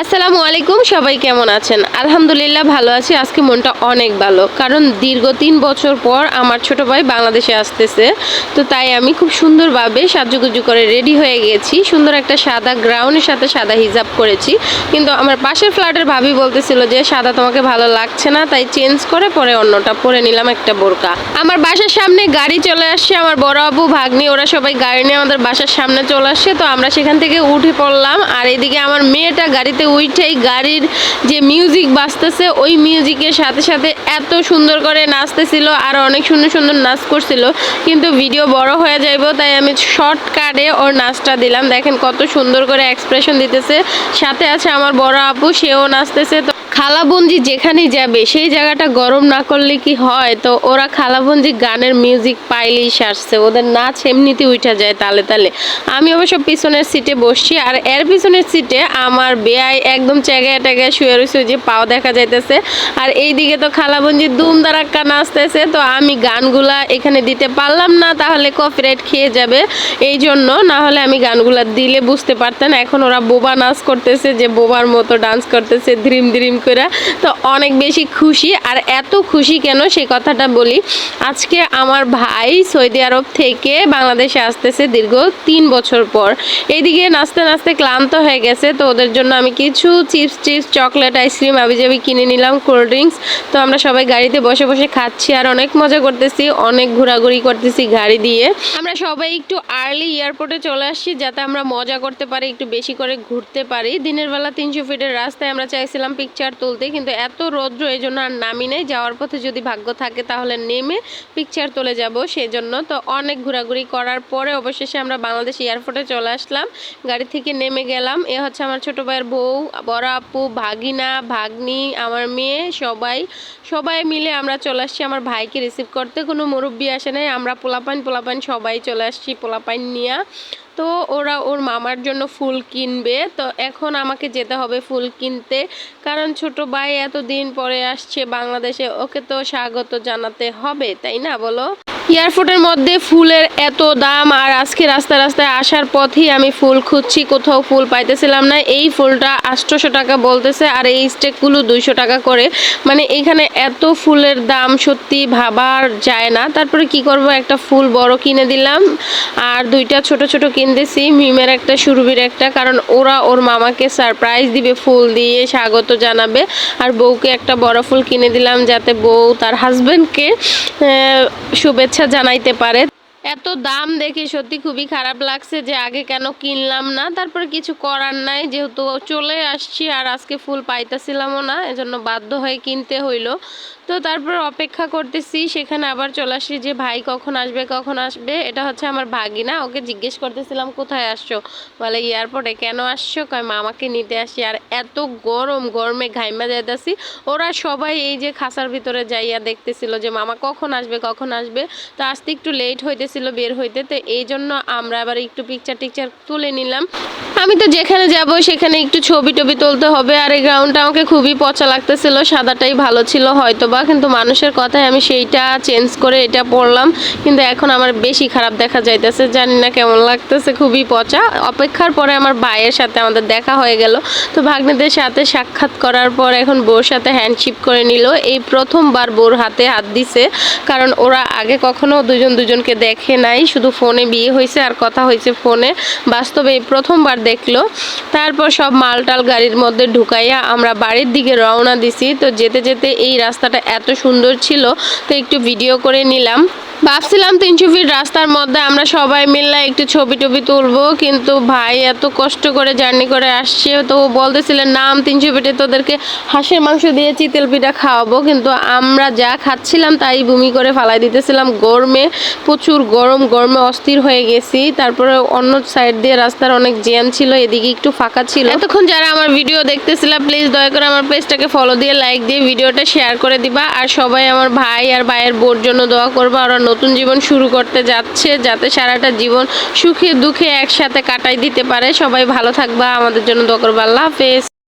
আসসালামু আলাইকুম, সবাই কেমন আছেন? আলহামদুলিল্লাহ ভালো আছি। আজকে মনটা অনেক ভালো, কারণ দীর্ঘ 3 বছর পর আমার ছোট ভাই বাংলাদেশে আসতেছে। তো তাই আমি খুব সুন্দরভাবে সাজুগুজু করে রেডি হয়ে গেছি। সুন্দর একটা সাদা গ্রাউনের সাথে সাদা হিজাব করেছি, কিন্তু আমার পাশের ফ্ল্যাটের ভাবি বলতেছিল যে সাদা তোমাকে ভালো লাগছে না, তাই চেঞ্জ করে পরে অন্যটা পরে নিলাম, একটা বোরকা। আমার বাসার সামনে গাড়ি চলে আসছে, আমার বড় আবু ভাগ্নি ওরা সবাই গাড়ি নিয়ে আমাদের বাসার সামনে চলে আসছে। তো আমরা সেখান থেকে উঠে পড়লাম, আর এদিকে আমার মেয়েটা গাড়িতে উঠেই গাড়ির যে মিউজিক বাজতেছে ওই মিউজিকের সাথে সাথে এত সুন্দর করে নাচতেছিল, আর অনেক সুন্দর সুন্দর নাচ করছিল, কিন্তু ভিডিও বড় হয়ে যাইব তাই আমি শর্টকাটে ওর নাচটা দিলাম। দেখেন কত সুন্দর করে এক্সপ্রেশন দিতেছে, সাথে আছে আমার বড় আপু, সেও নাচতেছে। তো খালাবঞ্জি যেখানেই যাবে সেই জায়গাটা গরম না করলে কি হয়, তো ওরা খালাবঞ্জি গানের মিউজিক পাইলেই সারছে, ওদের নাচ এমনিতে উঠা যায় তালে তালে। আমি অবশ্য পিছনের সিটে বসছি, আর এর পিছনের সিটে আমার বেয়াই একদম চেগায় টেগায় শুয়ে রয়েছে, যে পাও দেখা যাইতেছে। আর এইদিকে তো খালাবঞ্জি দুম দারাক্কা নাচতেছে। তো আমি গানগুলা এখানে দিতে পারলাম না, তাহলে কপিরাইট খেয়ে যাবে, এই জন্য। না হলে আমি গানগুলা দিলে বুঝতে পারতেন। এখন ওরা বোবা নাচ করতেছে, যে বোবার মতো ডান্স করতেছে ধ্রিম ধ্রিম করে। তো অনেক বেশি খুশি। আর এত খুশি কেন সেই কথাটা বলি। আজকে আমার ভাই সৌদি আরব থেকে বাংলাদেশে আসতেছে দীর্ঘ 3 বছর পর। এইদিকে নাচতে নাচতে ক্লান্ত হয়ে গেছে, তো ওদের জন্য আমি কিছু চিপস চকলেট আইসক্রিম আবিজাবি কিনে নিলাম, কোল্ড ড্রিঙ্কস। তো আমরা সবাই গাড়িতে বসে বসে খাচ্ছি আর অনেক মজা করতেছি, অনেক ঘোরাঘুরি করতেছি গাড়ি দিয়ে। আমরা সবাই একটু আর্লি এয়ারপোর্টে চলে আসছি, যাতে আমরা মজা করতে পারি, একটু বেশি করে ঘুরতে পারি। দিনের বেলা 300 ফিটের রাস্তায় আমরা চাইছিলাম পিকচার তুলতে, কিন্তু এত রৌদ্র, এই জন্য আর নামি নেই। যাওয়ার পথে যদি ভাগ্য থাকে তাহলে নেমে পিকচার তুলে যাব, সেই জন্য। তো অনেক ঘোরাঘুরি করার পরে অবশেষে আমরা বাংলাদেশ এয়ারপোর্টে চলে আসলাম, গাড়ি থেকে নেমে গেলাম। এ হচ্ছে আমার ছোট ভাইয়ের বউ, বড় আপু, ভাগিনা, ভাগ্নি, আমার মেয়ে, সবাই মিলে আমরা চলে আসছি আমার ভাইকে রিসিভ করতে। কোনো মুরব্বি আসে নাই, আমরা পোলাপান সবাই চলে আসছি পোলাপাইন নিয়ে। তো ওরা ওর মামার জন্য ফুল কিনবে, তো এখন আমাকে যেতে হবে ফুল কিনতে, কারণ ছোট ভাই এতদিন পরে আসছে বাংলাদেশে, ওকে তো স্বাগত জানাতে হবে, তাই না বলো? এয়ারপোর্টের মধ্যে ফুলের এত দাম, আর আজকে রাস্তায় আসার পথেই আমি ফুল খুঁজছি, কোথাও ফুল পাইতেছিলাম না। এই ফুলটা 800 টাকা বলতেছে, আর এই স্টেকগুলো 200 টাকা করে। মানে এখানে এত ফুলের দাম সত্যি ভাবার যায় না। তারপরে কি করব, একটা ফুল বড় কিনে দিলাম, আর দুইটা ছোট ছোট কিনতেছি, মিমের একটা, সুরভির একটা, কারণ ওরা ওর মামাকে সারপ্রাইজ দিবে, ফুল দিয়ে স্বাগত জানাবে। আর বউকে একটা বড় ফুল কিনে দিলাম, যাতে বউ তার হাজবেন্ডকে শুভেচ্ছা জানাইতে পারে। এত দাম দেখে সত্যি খুবই খারাপ লাগছে, যে আগে কেন কিনলাম না। তারপরে কিছু করার নাই, যেহেতু চলে আসছি আর আজকে ফুল পাইতেছিলামও না, এজন্য বাধ্য হয়ে কিনতে হইলো। তো তারপর অপেক্ষা করতেছি, সেখানে আবার চলে আসি যে ভাই কখন আসবে। এটা হচ্ছে আমার ভাগিনা, ওকে জিজ্ঞেস করতেছিলাম কোথায় আসছো, বলে এয়ারপোর্টে। কেন আসছো? কয় মামাকে নিতে আসি। আর এত গরমে ঘাইমা যাইতেছি। ওরা সবাই এই যে খাঁচার ভিতরে যাইয়া দেখতেছিল যে মামা কখন আসবে। তো আসতে একটু লেট হইতেছিল বের হইতে, তো এই জন্য আমরা আবার একটু পিকচার তুলে নিলাম। আমি তো যেখানে যাব সেখানে একটু ছবি টবি তুলতে হবে। আর এই গ্রাউন্ডটা আমাকে খুবই পচা লাগতেছিল, সাদাটাই ভালো ছিল হয়তোবা, কিন্তু মানুষের কথায় আমি সেইটা চেঞ্জ করে এটা পরলাম, কিন্তু এখন আমার বেশি খারাপ দেখা যাইতেছে, জানি না কেমন লাগতেছে, খুবই পচা। অপেক্ষার পরে আমার ভাইয়ের সাথে আমাদের দেখা হয়ে গেল। তো ভাগ্নেদের সাথে সাক্ষাৎ করার পর এখন বউর সাথে হ্যান্ডশিপ করে নিল। এই প্রথমবার বউর হাতে হাত দিছে, কারণ ওরা আগে কখনো দুজনকে দেখে নাই, শুধু ফোনে বিয়ে হয়েছে আর কথা হয়েছে ফোনে, বাস্তবে এই প্রথমবার দেখলো। তারপর সব মালটাল গাড়ির মধ্যে ঢুকাইয়া আমরা বাড়ির দিকে রওনা দিছি। তো যেতে যেতে এই রাস্তাটা এত সুন্দর ছিল, তো একটু ভিডিও করে নিলাম। ভাবছিলাম 300 ফিট রাস্তার মধ্যে আমরা সবাই মিলে একটু ছবি টবি তুলবো, কিন্তু ভাই এত কষ্ট করে জার্নি করে আসছে, তো বলতেছিলেন নাম 300 ফিটে তোদেরকে হাঁসের মাংস দিয়ে চিতল পিঠা খাওয়াবো, কিন্তু আমরা যা খাচ্ছিলাম তাই বমি করে ফালাই দিতেছিলাম। প্রচুর গরমে অস্থির হয়ে গেছি। তারপরে অন্য সাইড দিয়ে রাস্তার অনেক জ্যাম ছিল, এদিকে একটু ফাঁকা ছিল। এতক্ষণ যারা আমার ভিডিও দেখতেছিলাম, প্লিজ দয়া করে আমার পেজটাকে ফলো দিয়ে লাইক দিয়ে ভিডিওটা শেয়ার করে দিবা। আর সবাই আমার ভাই আর ভাইয়ের বোর জন্য দোয়া করবা, ওরা নতুন জীবন শুরু করতে যাচ্ছে, যাতে সারাটা জীবন সুখে দুঃখে একসাথে কাটাই দিতে পারে। সবাই ভালো থাকবা, আমাদের জন্য দোয়া করবা। আল্লাহ হাফেজ।